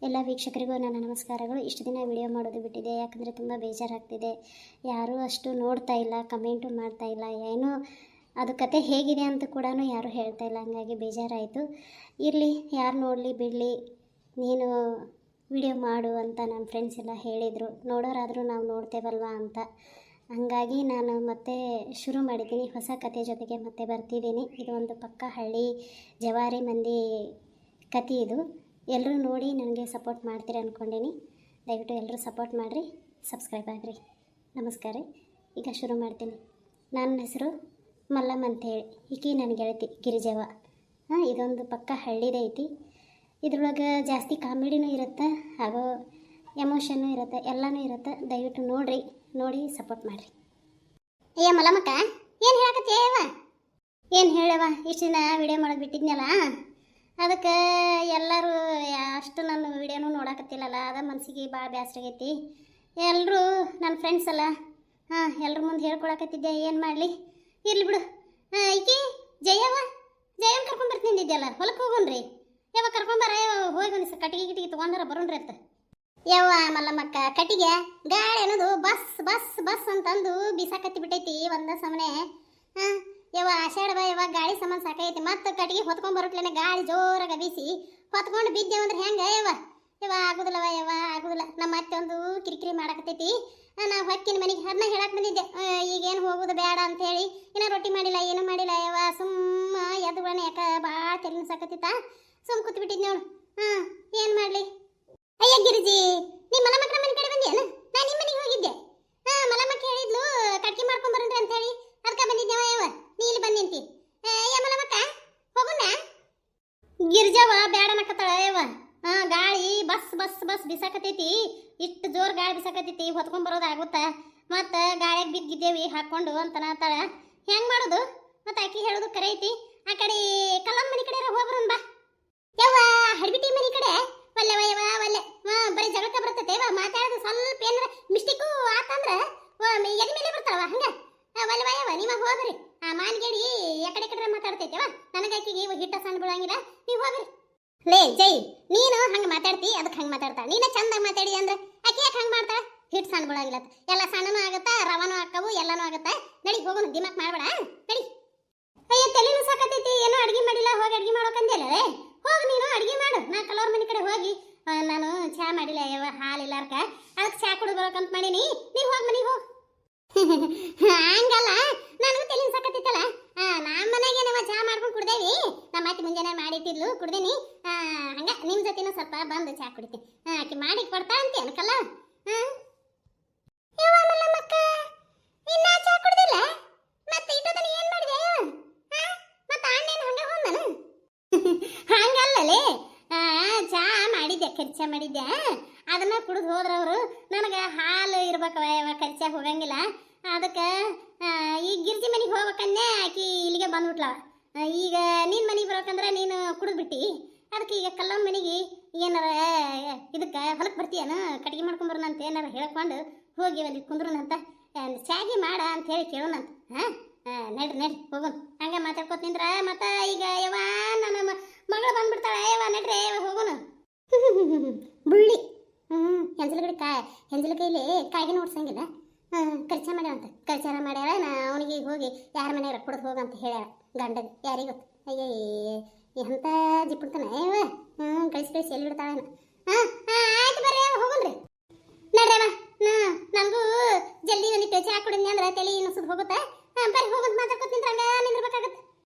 ಎಲ್ಲ ವೀಕ್ಷಕರಿಗೂ ನನ್ನ ನಮಸ್ಕಾರಗಳು. ಇಷ್ಟು ದಿನ ವಿಡಿಯೋ ಮಾಡೋದು ಬಿಟ್ಟಿದೆ, ಯಾಕಂದರೆ ತುಂಬ ಬೇಜಾರಾಗ್ತಿದೆ. ಯಾರೂ ಅಷ್ಟು ನೋಡ್ತಾ ಇಲ್ಲ, ಕಮೆಂಟು ಮಾಡ್ತಾ ಇಲ್ಲ, ಏನೂ ಅದು ಕತೆ ಹೇಗಿದೆ ಅಂತ ಕೂಡ ಯಾರೂ ಹೇಳ್ತಾ ಇಲ್ಲ. ಹಂಗಾಗಿ ಬೇಜಾರಾಯಿತು. ಇರಲಿ, ಯಾರು ನೋಡಲಿ ಬಿಡಲಿ, ನೀನು ವಿಡಿಯೋ ಮಾಡು ಅಂತ ನನ್ನ ಫ್ರೆಂಡ್ಸ್ ಎಲ್ಲ ಹೇಳಿದರು. ನೋಡೋರಾದರೂ ನಾವು ನೋಡ್ತೇವಲ್ವ ಅಂತ. ಹಂಗಾಗಿ ನಾನು ಮತ್ತೆ ಶುರು ಮಾಡಿದ್ದೀನಿ, ಹೊಸ ಕತೆ ಜೊತೆಗೆ ಮತ್ತೆ ಬರ್ತಿದ್ದೀನಿ. ಇದು ಒಂದು ಪಕ್ಕ ಹಳ್ಳಿ ಜವಾರಿ ಮಂದಿ ಕತೆ ಇದು. ಎಲ್ಲರೂ ನೋಡಿ ನನಗೆ ಸಪೋರ್ಟ್ ಮಾಡ್ತೀರಿ ಅಂದ್ಕೊಂಡೀನಿ. ದಯವಿಟ್ಟು ಎಲ್ಲರೂ ಸಪೋರ್ಟ್ ಮಾಡಿರಿ, ಸಬ್ಸ್ಕ್ರೈಬ್ ಆಗಿರಿ. ನಮಸ್ಕಾರ. ಈಗ ಶುರು ಮಾಡ್ತೀನಿ. ನನ್ನ ಹೆಸರು ಮಲ್ಲಮ್ಮ ಅಂತೇಳಿ, ಈಕಿ ನನ್ನ ಗೆಳತಿ ಗಿರಿಜವ್ವ. ಇದೊಂದು ಪಕ್ಕ ಹಳ್ಳಿದೈತಿ. ಇದ್ರೊಳಗೆ ಜಾಸ್ತಿ ಕಾಮಿಡಿನೂ ಇರುತ್ತೆ, ಹಾಗೂ ಎಮೋಷನ್ನು ಇರುತ್ತೆ, ಎಲ್ಲನೂ ಇರುತ್ತೆ. ದಯವಿಟ್ಟು ನೋಡಿರಿ, ನೋಡಿ ಸಪೋರ್ಟ್ ಮಾಡಿರಿ. ಅಯ್ಯ ಮಲ್ಲಮ್ಮಕ್ಕ, ಏನು ಹೇಳಕತ್ತೀಯವ್ವ? ಏನು ಹೇಳವ, ಇಷ್ಟು ದಿನ ವಿಡಿಯೋ ಮಾಡೋದು ಬಿಟ್ಟಿದ್ನಲ್ಲ, ಅದಕ್ಕೆ ಎಲ್ಲರೂ ಅಷ್ಟು ನನ್ನ ವಿಡಿಯೋನೂ ನೋಡಕತ್ತಿಲ್ಲಲ್ಲ, ಅದ ಮನಸ್ಸಿಗೆ ಭಾಳ ಬೇಸರ ಆಗೈತಿ. ಎಲ್ಲರೂ ನನ್ನ ಫ್ರೆಂಡ್ಸ್ ಅಲ್ಲ, ಎಲ್ಲರ ಮುಂದೆ ಹೇಳ್ಕೊಳಕತ್ತಿದ್ದೆ, ಏನು ಮಾಡಲಿ. ಇರ್ಲಿ ಬಿಡು. ಈಕಿ ಜಯವ್ವ ಕರ್ಕೊಂಬರ್ತಿದ್ದಿದ್ದೆಲ್ಲ, ಹೊಲಕ್ಕೆ ಹೋಗೋಣ್ರಿ. ಯಾವ ಕರ್ಕೊಂಬಾರ, ಹೋಗಿ ಒಂದು ಕಟ್ಟಿಗೆ ಗಿಟ್ಟಿಗೆ ತೊಗೊಂಡಾರ ಬರೋಣ್ರಿ ಅಂತ. ಯವ್ವ ಮಲ್ಲಮ್ಮಕ್ಕ, ಕಟ್ಟಿಗೆ ಗಾಳಿ ಅನ್ನೋದು ಬಸ್ ಬಸ್ ಬಸ್ ಅಂತಂದು ಬಿಸಾಕತ್ತಿ ಬಿಟ್ಟೈತಿ ಒಂದ ಸಮನೆ. ಯವ್ವ ಆಷಾಢ ಬಾ ಯವ್ವ, ಗಾಳಿ ಸಮಾನ ಸಾಕೈತಿ. ಮತ್ತೆ ಕಟ್ಟಿಗೆ ಹೊತ್ಕೊಂಡ್ ಬರೋಟ್ಲೇನೆ ಗಾಳಿ ಜೋರಾಗ ಬೀಸಿ ಹೊತ್ಕೊಂಡು ಬಿದ್ದೇವಂದ್ರೆ ಹೆಂಗೆ ಯವ್ವ? ಯವ್ವ ಆಗುದಿಲ್ಲವ ಯವ್ವ, ಆಗುದಿಲ್ಲ. ನಮ್ಮ ಅತ್ತೆ ಒಂದು ಕಿರಿಕಿರಿ ಮಾಡಕತ್ತೈತಿ. ನಾವು ಹೊಕ್ಕಿನ ಮನೆಗೆ ಅದನ್ನ ಹೇಳಕ್ ಬಂದಿದ್ದೆ, ಈಗೇನು ಹೋಗೋದು ಬೇಡ ಅಂತ ಹೇಳಿ. ಇನ್ನೂ ರೊಟ್ಟಿ ಮಾಡಿಲ್ಲ, ಏನೂ ಮಾಡಿಲ್ಲ ಯವ್ವ. ಸುಮ್ಮ ಎದ್ದುಗಳನ್ನ ಯಾಕ ಭಾಳ ತೆಲಿನ ಸಾಕತ್ತಿತ್ತ, ಸುಮ್ಮ ಕೂತ್ ಬಿಟ್ಟಿದ್ ನೋಡು. ಏನು ಮಾಡಲಿ. ಅಯ್ಯ ಗಿರಿಜಿ, ನಿಮ್ಮ ಮಲಮಕ್ಕನ ಮನೆ ಕಡೆ ಬಂದೇನು? ನಾನು ನಿಮ್ಮ ಮನೆಗೆ ಹೋಗಿದ್ದೆ. ಮಲಮಕ್ಕ ಹೇಳಿದ್ಲು ಕಟ್ಟಿ ಮಾಡ್ಕೊಂಡ್ ಬರೋಣ್ರಿ ಅಂತ ಹೇಳಿ, ಅದಕ್ಕೆ ಬಂದಿದ್ದೇವ ಯವ್ವ. ನೀ ಇಲ್ಲಿ ಬಂದಿಂತಿ. ಅಯ್ಯ ಮಲಮಕ್ಕ, ಹೋಗುಣ? ಗಿರಿಜವ್ವ ಬೇಡ ಅನ್ನಕತ್ತಾಳ ಯವ್ವ. ಗಾಳಿ ಬಸ್ ಬಸ್ ಬಸ್ ಬಿಸಾಕತೈತಿ, ಇಷ್ಟು ಜೋರ್ ಗಾಳಿ ಬಿಸಾಕತೈತಿ, ಹೊತ್ಕೊಂಡ್ ಬರೋದು ಆಗುತ್ತಾ? ಮತ್ತೆ ಗಾಳಿಯಾಗ ಬಿದ್ದಿದ್ದೇವಿ ಹಾಕೊಂಡು ಅಂತ ನಾತಾಳ. ಹೆಂಗ್ ಮಾಡೋದು? ಮತ್ತೆ ಆಕಿ ಹೇಳೋದು ಕರೆ ಐತಿ. ಆ ಕಡೆ ಕಲ್ಲಮ್ಮ ಮನೆ ಕಡೆ ಹೋಗ್ಬರೋಣ ಬಾ ಯವ್ವ. ಹಡ್ಬಿಟ್ಟಿ ಮನೆ ಕಡೆ ಒಲ್ಲೆವ ಯವ್ವ, ಒಲ್ಲೆ. ಬರೀ ಜಗಳಕ್ಕೆ ಬರ್ತೈತೆ ಮಾತಾಡೋದು. ಸ್ವಲ್ಪ ಏನಾರ ಮಿಸ್ಟೇಕು ಆತಂದ್ರೆ ಎದೆ ಮೇಲೆ ಬರ್ತಾವ. ಹಂಗ ಒಲ್ಲೆವ ಯವ್ವ, ನೀವ ಹೋಗ್ರಿ. ಆ ಮಾನ್ಗೇಡಿ ಎಕಡೆ ಕಡೆ ಮಾತಾಡ್ತೈತೆವ, ನನಗಾಕಿಗೆ ಹಿಟ್ಟ ಸಣ್ಣ ಬಿಡಂಗಿಲ್ಲ. ನೀವು ಹೋಗ್ರಿ. ಲೇ ಜೈ, ನೀನು ಹಂಗೆ ಮಾತಾಡ್ತಿ, ಅದಕ್ಕೆ ಹಂಗೆ ಮಾತಾಡ್ತಾ. ನೀನ ಚಂದ ಮಾತಾಡಿ ಅಂದ್ರೆ ಆಕೆ ಯಾಕೆ ಹಂಗೆ ಮಾಡ್ತಾಳ? ಹಿಟ್ಟು ಸಣ್ಣ ಬಿಡಂಗಿಲ್ಲ, ಎಲ್ಲ ಸಣ್ಣನೂ ಆಗತ್ತಾ, ರವಾನೂ ಹಾಕವು, ಎಲ್ಲನೂ ಆಗತ್ತಾ. ನಡಿ ಹೋಗೋಣ, ದಿಮಾಕ್ ಮಾಡ್ಬೇಡ, ನಡಿ. ಅಯ್ಯ ತಲೆನೂ ಸಾಕತೈತಿ, ಏನೋ ಅಡ್ಗೆ ಮಾಡಿಲ್ಲ, ಹೋಗಿ ಅಡ್ಗೆ ಮಾಡೋಕಂದಿಲ್ಲ. ಹೋಗಿ ನೀನು ಅಡ್ಗೆ ಮಾಡು. ನಾ ಕಲವ್ರ ಮನೆ ಕಡೆ ಹೋಗಿ ನಾನು ಚಹಾ ಮಾಡಿಲ್ಲ ಯವ್ವ, ಹಾಲಿಲ್ಲಾರ್ಕ, ಅದಕ್ಕೆ ಚಹಾ ಕುಡಿದು ಬರೋಕಂತ ಮಾಡೀನಿ. ನೀವು ಹೋಗಿ ಮನೆಗೆ ಹೋಗಿ. ಹಂಗಲ್ಲ, ನನಗೂ ತಲೆನ ಸಾಕತ್ತಿತ್ತಲ್ಲ. ನಮ್ಮ ಮನೆಗೆ ನಾವು ಚಹಾ ಮಾಡ್ಕೊಂಡು ಕುಡ್ದೇವಿ. ನಮ್ಮ ಅತ್ತೆ ಮುಂಜಾನೆ ಮಾಡಿಟ್ಟಿದ್ಲು, ಕುಡ್ದೇನಿ. ಹಂಗ ನಿಮ್ಮ ಜೊತೆನೂ ಸ್ವಲ್ಪ ಬಂದು ಚಹಾ ಕುಡಿತೀನಿ. ಆಕೆ ಮಾಡಿ ಕೊಡ್ತಾ ಅಂತೆ ಅನ್ಕಲ್ಲ. ಇನ್ನ ಚಹಾ ಕುಡ್ದಿಲ್ಲ? ಮತ್ತೆ ಇಟ್ಟದನ್ನ ಏನ್ ಮಾಡಿದೆ? ಮತ್ತೆ ಅಣ್ಣೇನು ಹಂಗ ಹೋದನ? ಹಂಗಲ್ಲಲೇ, ಚಹಾ ಮಾಡಿದ್ದೆ, ಖರ್ಚ ಮಾಡಿದ್ದೆ. ಅದನ್ನ ಕುಡಿದು ಹೋದ್ರವ್ರು. ನನಗೆ ಹಾಲು ಇರ್ಬೇಕವ, ಖರ್ಚ ಹೋಗಂಗಿಲ್ಲ. ಅದಕ್ಕೆ ಈಗ ಗಿರ್ಜಿ ಮನೆಗೆ ಹೋಗ್ಬೇಕಂದೆ, ಆಕಿ ಇಲ್ಲಿಗೆ ಬಂದ್ಬಿಟ್ಲ. ಈಗ ನಿನ್ನ ಮನೆಗೆ ಬರ್ಬೇಕಂದ್ರೆ ನೀನು ಕುಡಿದ್ಬಿಟ್ಟಿ. ಅದಕ್ಕೆ ಈಗ ಕಲ್ಲಮ್ಮ ಮನೆಗೆ ಏನಾರ ಇದಕ್ಕೆ ಹೊಲಕ್ಕೆ ಬರ್ತೀಯನ, ಕಟ್ಟಿಗೆ ಮಾಡ್ಕೊಂಬರೋಣ ಅಂತ ಏನಾರ ಹೇಳ್ಕೊಂಡು ಹೋಗಿ ಅಲ್ಲಿ ಕುಂದ್ರನಂತ, ಚಾಗಿ ಮಾಡ ಅಂತ ಹೇಳಿ ಕೇಳೋಣಂತ. ನಡ್ರಿ ನಡ್ರಿ ಹೋಗೋಣ. ಹಂಗೆ ಮಾತಾಡ್ಕೋತ ನಿಂದ್ರ ಮತ್ತೆ ಈಗ ಯವ್ವ ನನ್ನ ಮಗಳು ಬಂದ್ಬಿಡ್ತಾಳೆ. ಯವ್ವ ನಡ್ರಿ ಹೋಗೋಣ. ಬುಳ್ಳಿ ಹೆಂಜಲ ಕೈಲಿ ಕಾಯಿಗೆ ನೋಡ್ಸಂಗಿಲ್ಲ. ಖರ್ಚ ಮಾಡ್ಯಾವಂತ, ಖರ್ಚಾರ ಮಾಡ್ಯಾರ. ಅವನಿಗೆ ಹೋಗಿ ಯಾರ ಮನೆಯಾರ ಕುಡ್ದು ಹೋಗಂತ ಹೇಳ್ಯಾರ ಗಂಡಗೆ. ಯಾರಿಗೆ ಗೊತ್ತು? ಅಯ್ಯೇ ಎಂತ ಜಿಪ್ಪುಡ್ತಾನೆ ಯವ್ವ. ಕಳಿಸಿ ಎಲ್ಲಿ ಬಿಡ್ತಾಳೇನ. ಆಯ್ತು ಬರ್ರಿ ಹೋಗೋಣ್ರಿ. ನಡ್ರವ, ನನಗೂ ಜಲ್ದಿ ಒಂದಿಟ್ಟು ಚಹಾ ಕುಡಿದ್ನಿ ಅಂದ್ರೆ ತಲೆ ನುಸುದು ಹೋಗುತ್ತೆ. ಬರ್ರಿ ಹೋಗೋದು, ಮಾತಾಡ್ಕೊತ ನಿಂದ್ರಂಗ ನಿಂದ್ರಬೇಕಾಗತ್ತೆ.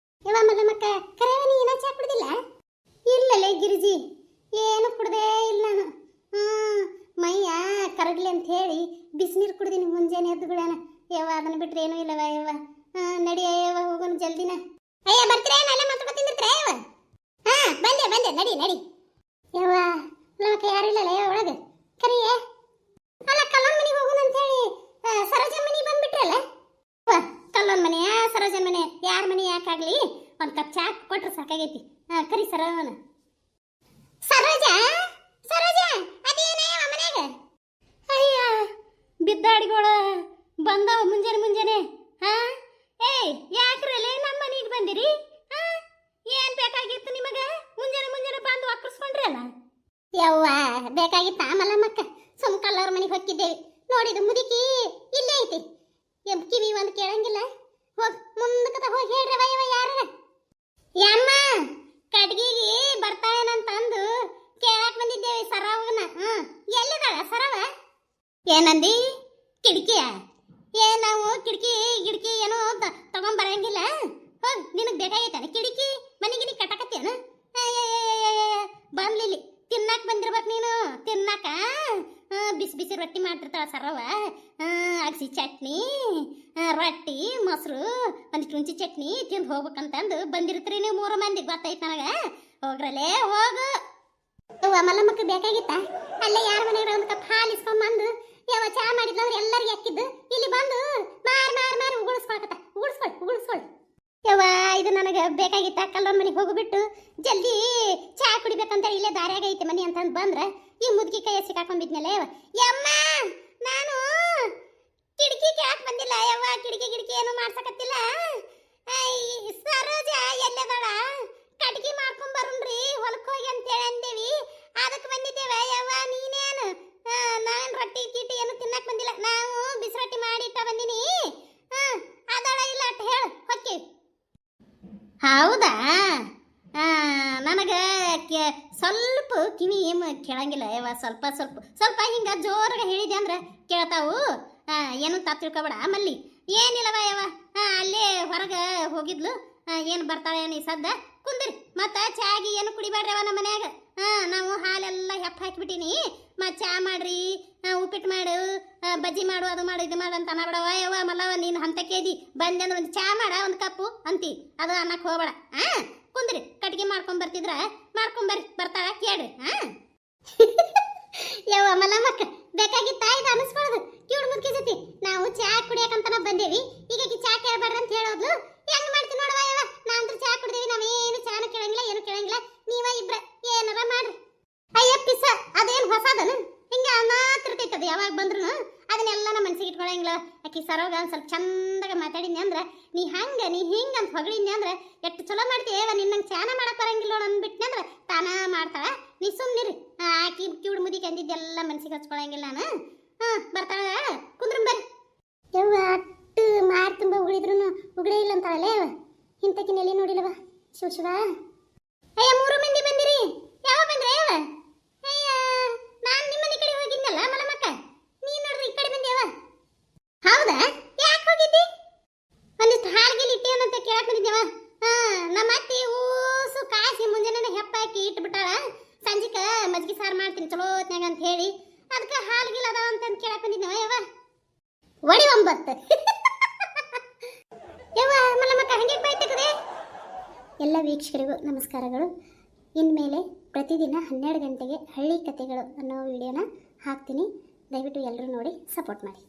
ಯವ್ವ ಮಲ್ಲಮ್ಮಕ್ಕ, ಕರೆಯವ ನೀ ಏನೋ ಚಹಾ ಕುಡ್ದಿಲ್ಲ? ಇಲ್ಲಲೇ ಗಿರಿಜಿ, ಏನು ಕುಡ್ದೇ ಇಲ್ಲ ನಾನು. ಮೈಯ ಕರಗ್ಲಿ ಅಂತ ಹೇಳಿ ಬಿಸಿನೀರು ಕುಡ್ದೀನಿ ಮುಂಜಾನೆ ಎದ್ದುಗಳೇನ. ಯವ್ವ ಅದನ್ನ ಬಿಟ್ರೆ ಏನೂ ಇಲ್ಲವ ಯವ್ವ. ನಡಿಯ ಯವ್ವ, ಹೋಗೋಣ ಜಲ್ದಿನ. ಅಯ್ಯ ಬರ್ತೀರಾ? ಎಲ್ಲ ಮಾತಾಡ್ಕೊತಿಂದಿರ್ತೀರ ಯವ್ವ? ಬಂದೆ ನಡಿ ನಡಿ ಯವ್ವ. ನಮ್ಮಕ್ಕ ಯಾರು ಇಲ್ಲಲ್ಲ ಒಳಗೆ, ಕರಿಯೇ. ಅಲ್ಲ ಕಲ್ಲೊನ್ ಮನೆಗೆ ಹೋಗೋಣ ಅಂತ ಹೇಳಿ ಸರೋಜನ್ ಮನೆಗೆ ಬಂದ್ಬಿಟ್ರಲ್ಲ. ಕಲ್ಲೊನ್ ಮನೆ ಸರೋಜನ್ ಮನೆ ಯಾರ ಮನೆ ಯಾಕಾಗ್ಲಿ, ಒಂದು ಕಪ್ ಚಾ ಕೊಟ್ರೆ ಸಾಕಾಗೈತಿ. ಕರಿ ಸರೋಜನ. ಸರೋಜ ಅದೇನೇ ಮನೆಗೆ? ಅಯ್ಯ ಬಿದ್ದಾಡಿಗೋಳ ಬಂದವ ಮುಂಜಾನೆ. ಏಯ್ ಯಾಕ್ರಲ್ಲೇ ನಮ್ಮ ಮನೆಗೆ ಬಂದಿರಿ? ಏನ್ ಬೇಕಾಗಿತ್ತು ನಿಮಗ? ಮುಂಜಾನೆ ಬಂದು ಒಕ್ಕರ್ಸ್ಕೊಂಡ್ರಿ ಅಲ್ಲ. ಯವ್ವ ಬೇಕಾಗಿತ್ತ ಮಲ್ಲಮ್ಮಕ್ಕ ಸುಮ್ಕಲ್ಲವ್ರ ಮನೆಗೆ ಹೊಕ್ಕಿದ್ದೇವೆ ನೋಡಿದು ಮುದುಕಿ ಇಲ್ಲೇ ಐತಿ ಕಿವಿ ಒಂದು ಕೇಳಂಗಿಲ್ಲ ಹೋಗ್ ಮುಂದಕ್ಕೆ ಹೋಗಿ ಹೇಳ್ರವ ಯವ ಯಾರ ಯಮ್ಮ ಕಡ್ಗಿಗೆ ಬರ್ತಾಳೇನಂತಂದು ಕೇಳಕ್ ಬಂದಿದ್ದೇವೆ ಸರವನ ಎಲ್ಲಿದಾಳ ಸರವ ಏನಂದಿ ಕಿಟಕಿಯ ನಾವು ಕಿಟಕಿ ಗಿಡಕಿ ಏನೋ ತಗೊಂಬರಂಗಿಲ್ಲ ಹೋಗ್ ನಿನಗೆ ಬೇಕಾಗೈತಾನೆ ಕಿಟಕಿ ಮನೆಗಿನಿ ಕಟ್ಟಕತ್ತೇನ ಬಂದ್ಲಿಲ್ಲಿ ತಿನ್ನಾಕ ಬಂದಿರ್ಬೇಕು ನೀನು ತಿನ್ನಾಕ ಬಿಸಿ ಬಿಸಿ ರೊಟ್ಟಿ ಮಾಡ್ತಿರ್ತಾಳ ಸರವ ಅಗಸಿ ಚಟ್ನಿ ರೊಟ್ಟಿ ಮೊಸರು ಒಂದಿಷ್ಟು ಹುಂಚಿ ಚಟ್ನಿ ತಿಂದು ಹೋಗ್ಬೇಕಂತಂದು ಬಂದಿರ್ತೀರಿ ನೀವು 3 ಮಂದಿ ಗೊತ್ತೈತೆ ನನಗೆ ಹೋಗ್ರಲ್ಲೇ ಹೋಗು ಮಲ್ಲಮ್ಮಕ್ಕ ಬೇಕಾಗಿತ್ತ ಅಲ್ಲೇ ಯಾರ ಮನೆಯಾಗ ಒಂದು ಕಪ್ ಹಾಲು ಇಸ್ಕೊಂಬಂದು ಯಾವ ಚಾ ಮಾಡಿದ್ಲಂದ್ರೆ ಎಲ್ಲರಿಗೆ ಹಾಕಿದ್ದು ಇಲ್ಲಿ ಬಂದು ಮಾರಿ ಉಗುಳಿಸ್ಕೊಳ್ ಯವ್ವ ಇದು ನನಗೆ ಬೇಕಾಗಿತ್ತ ಕಲ್ಲೊಂದು ಮನೆಗೆ ಹೋಗ್ಬಿಟ್ಟು ಜಲ್ದಿ ಚಾ ಕುಡಿಬೇಕಂತ ಇಲ್ಲೇ ದಾರ್ಯಾಗ ಐತೆ ಮನೆ ಅಂತಂದು ಬಂದ್ರೆ ಈ ಮುದುಕಿ ಕೈಯ ಸಿಕ್ಕಾಕೊಂಡ್ಬಿದ್ನಲ್ಲ ಯಮ್ಮ ನಾನು ಕಿಟಕಿ ಕೇಳಕ್ ಬಂದಿಲ್ಲ ಯವ್ವ ಕಿಟಕಿ ಏನು ಮಾಡ್ಸಕತ್ತಿಲ್ಲ ಸರೋಜ ಎಲ್ಲದಾಳ ಕಟ್ಗಿ ಮಾಡ್ಕೊಂಡ್ ಬರುಣ್ರಿ ಹೊಲಕ್ಕೆ ಹೋಗಿ ಅಂತೇಳಿ ಅಂದೇವಿ ಅದಕ್ಕೆ ಬಂದಿದ್ದೇವೆ ಯವ್ವ ನೀನೇನು ನಾನು ರೊಟ್ಟಿ ಕೀಟಿ ಏನು ತಿನ್ನಕ್ ಬಂದಿಲ್ಲ ನಾವು ಬಿಸಿ ರೊಟ್ಟಿ ಮಾಡಿ ಇಟ್ಟ ಬಂದಿನಿ ಅದಳ ಇಲ್ಲ ಅಂತ ಹೇಳು ಹೊಕ್ಕಿ ಹೌದಾ ನನಗೆ ಸ್ವಲ್ಪ ಕಿವಿ ಕೇಳಂಗಿಲ್ಲ ಯವ್ವ ಸ್ವಲ್ಪ ಹಿಂಗ ಜೋರಾಗ ಹೇಳಿದೆ ಅಂದ್ರೆ ಕೇಳ್ತಾವು ಏನು ತಪ್ಪು ತಿಳ್ಕೊಬೇಡ ಮಲ್ಲಿ ಏನಿಲ್ಲವ ಯವ್ವ ಅಲ್ಲೇ ಹೊರಗೆ ಹೋಗಿದ್ಲು ಏನು ಬರ್ತಾಳೆ ಏನು ಈ ಸದ್ದ ಕುಂದ್ರಿ ಮತ್ತೆ ಚಾಗಿ ಏನು ಕುಡಿಬೇಡ್ರವ ನಮ್ಮ ಮನ್ಯಾಗ ನಾವು ಹಾಲೆಲ್ಲ ಹೆಪ್ಪ ಹಾಕಿಬಿಟ್ಟಿನಿ ಮತ್ತೆ ಚಾ ಮಾಡ್ರಿ ಉಪ್ಪಿಟ್ಟು ಮಾಡು ಬಜ್ಜಿ ಮಾಡು ಅದು ಮಾಡು ಇದು ಮಾಡು ಅಂತ ಅನ್ನಬೇಡವ ಯವ್ವ ಮಲ್ಲವ ನೀನು ಹಂತಕ್ಕೇದಿ ಬಂದೆ ಅಂದ್ರೆ ಒಂದು ಚಾ ಮಾಡ ಒಂದು ಕಪ್ಪು ಅಂತಿ ಅದು ಅನ್ನಕ್ಕೆ ಹೋಗಬೇಡ ಕುಂದ್ರಿ ಕಟ್ಗೆ ಮಾಡ್ಕೊಂಡ್ ಬರ್ರಿ ಬರ್ತಾಳ ಕೇಳ್ರಿ ಯವ್ವ ಮಲ್ಲಮ್ಮಕ್ಕ ಬೇಕಾಗಿತ್ತ ಇದು ಅನಿಸ್ಬಾರ್ದು ಕಿವಿಡ್ ಮುದ್ಕಿ ಜೊತೆ ನಾವು ಚಾ ಕುಡಿಯಕಂತ ಬಂದೇವಿ ಈಗ ಚಾ ಕೇಳಬೇಡ್ರಿ ಅಂತ ಹೇಳೋದ್ಲು ಹೆಂಗ್ ಮಾಡ್ತೀನಿ ನೋಡವ ಯವ್ವ ನಾವಂತ್ರ ಚಾ ಕುಡಿದೇವಿ ನಾವೇನು ಚಾನು ಕೇಳಂಗಿಲ್ಲ ಏನು ಕೇಳಂಗಿಲ್ಲ ನೀವ ಇಬ್ರ ಏನಾರ ಮಾಡ್ರಿ ಅಯ್ಯ ಪಿಸ ಅದೇನು ಹೊಸದನು ಹಿಂಗ ಮಾತಿರ್ತೈತದ ಯಾವಾಗ ಬಂದ್ರು ಅದನ್ನೆಲ್ಲ ನಮ್ಮ ಮನ್ಸಿಗೆ ಇಟ್ಕೊಳಂಗಿಲ್ಲ ಆಕಿ ಸರೋಗ ಒಂದು ಸ್ವಲ್ಪ ಚಂದಾಗ ಮಾತಾಡಿದ್ನಿ ಅಂದ್ರೆ ನೀ ಹಿಂಗ ಅಂತ ಹೊಗಳಿದ್ನಿ ಅಂದ್ರೆ ಎಷ್ಟು ಚಲೋ ಮಾಡ್ತೀವ ನಿನ್ನಂಗೆ ಚಾನ ಮಾಡಕ್ ಬರಂಗಿಲ್ಲ ಅಂದ್ಬಿಟ್ನಿ ಅಂದ್ರೆ ತಾನ ಮಾಡ್ತಾಳ ನೀ ಸುಮ್ಮನಿರಿ ಆಕಿ ಕಿವಿಡ್ ಮುದಿಗೆ ಅಂದಿದ್ದೆಲ್ಲ ಮನ್ಸಿಗೆ ಹಚ್ಕೊಳಂಗಿಲ್ಲ ನಾನು ಬರ್ತಾಳ ಕುಂದ್ರ ಬರ್ರಿ ಯವ್ವ ಅಟ್ಟು ಮಾರು ತುಂಬ ಉಗಳಿದ್ರು ಉಗಳೇ ಇಲ್ಲ ಅಂತಾಳಲ್ಲೇ ಇಂತಕಿ ನೆಲೆ ನೋಡಿಲ್ಲವ ಶಿವ ಅಯ್ಯ 3 ಮಂದಿ ಬಂದಿರಿ ಯಾವ ಬಂದ್ರೆ ಯಾವ ಅಯ್ಯ ನಾನು ನಿಮ್ಮ ಮನೆ ಕಡೆ ಹೋಗಿದ್ನಲ್ಲ ಮಲಮಕ್ಕ ನೀನ್ ನೋಡ್ರಿ ಈ ಕಡೆ ಬಂದ್ಯಾವ ಹೌದಾ ಯಾಕೆ ಹೋಗಿದ್ದಿ ಒಂದಿಷ್ಟು ಹಾಲ್ಗಿಲ್ ಇಟ್ಟಿ ಅಂತ ಕೇಳಕ್ ಬಂದಿದ್ದೇವ ನಮ್ಮ ಅತ್ತಿ ಊಸು ಕಾಸಿ ಮುಂಜಾನೆ ಹೆಪ್ಪಾಕಿ ಇಟ್ಬಿಟ್ಟಾಳ ಸಂಜಿಕ ಮಜ್ಜಿಗೆ ಸಾರು ಮಾಡ್ತೀನಿ ಚಲೋ ಹೊತ್ನ್ಯಾಗ ಅಂತ ಹೇಳಿ ಅದಕ್ಕೆ ಹಾಲ್ಗಿಲ್ ಅದಾವ ಅಂತ ಕೇಳಕ್ ಬಂದಿದ್ದೇವ ಯವ್ವ ಒಡಿ 9 ಯವ್ವ ಮಲಮಕ್ಕ ಹಂಗೆ ಬಾಯ್ತದೆ ಎಲ್ಲ ವೀಕ್ಷಕರಿಗೂ ನಮಸ್ಕಾರಗಳು ಇನ್ಮೇಲೆ ಪ್ರತಿದಿನ 12 ಗಂಟೆಗೆ ಹಳ್ಳಿ ಕಥೆಗಳು ಅನ್ನೋ ವಿಡಿಯೋನ ಹಾಕ್ತೀನಿ ದಯವಿಟ್ಟು ಎಲ್ಲರೂ ನೋಡಿ ಸಪೋರ್ಟ್ ಮಾಡಿ